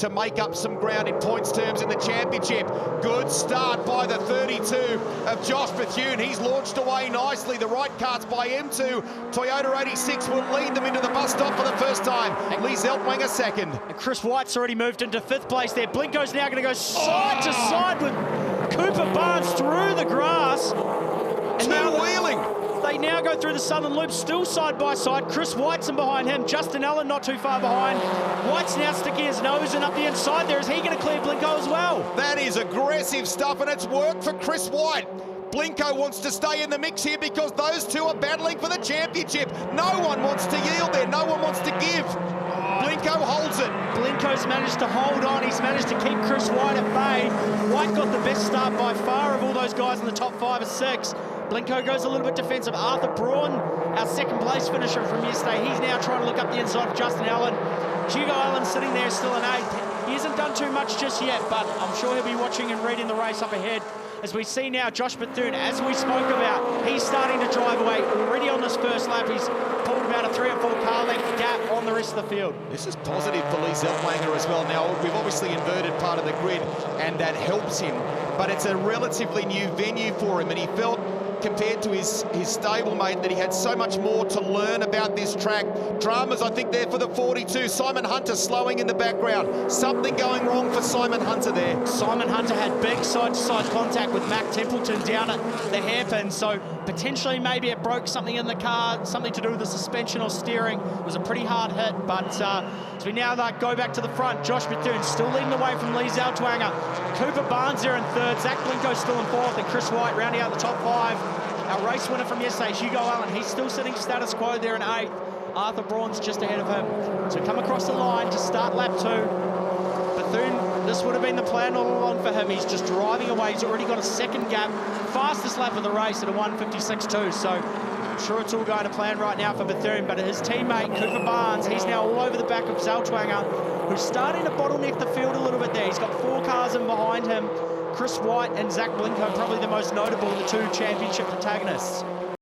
to make up some ground in points terms in the championship. Good start by the 32 of Josh Bethune. He's launched away nicely. The right cart's by M2. Toyota 86 will lead them into the bus stop for the first time. Lee Zeltwanger second. And Chris White's already moved into 5th place there. Blinko's now going to go side to side with Cooper Barnes through the grass. And now wheeling. They now go through the southern loop, still side by side. Chris White's in behind him. Justin Allen not too far behind. White's now sticking his nose in up the inside there. Is he going to clear Blinko as well? That is aggressive stuff, and it's worked for Chris White. Blinko wants to stay in the mix here because those two are battling for the championship. No one wants to yield there. No one wants to give. Blinko holds it. Blinko's managed to hold on. He's managed to keep Chris White at bay. White got the best start by far of all those guys in the top 5 or 6. Blinko goes a little bit defensive. Arthur Braun, our second place finisher from yesterday, he's now trying to look up the inside of Justin Allen. Hugo Allen sitting there still in 8th. He hasn't done too much just yet, but I'm sure he'll be watching and reading the race up ahead. As we see now, Josh Bethune, as we spoke about, he's starting to drive away already on this first lap. He's pulled about a 3 or 4 car length gap on the rest of the field. This is positive for Lee Zeltwanger as well. Now, we've obviously inverted part of the grid, and that helps him, but it's a relatively new venue for him, and he felt, compared to his stablemate, that he had so much more to learn about this track. Dramas, I think, there for the 42. Simon Hunter slowing in the background. Something going wrong for Simon Hunter there. Simon Hunter had big side-to-side contact with Mac Templeton down at the hairpin, so potentially maybe it broke something in the car, something to do with the suspension or steering. It was a pretty hard hit, but as we now go back to the front, Josh Bethune still leading the way from Lee Zeltwanger. Cooper Barnes there in 3rd, Zach Blinko still in 4th, and Chris White rounding out the top 5. Our race winner from yesterday, Hugo Allen, he's still sitting status quo there in 8th. Arthur Braun's just ahead of him. So come across the line to start lap 2. Bethune, this would have been the plan all along for him. He's just driving away. He's already got a second gap. Fastest lap of the race at a 1:56.2. So I'm sure it's all going to plan right now for Bethune. But his teammate, Cooper Barnes, he's now all over the back of Zeltwanger, who's starting to bottleneck the field a little bit there. He's got 4 cars in behind him. Chris White and Zach Blinko, probably the most notable of the 2 championship protagonists.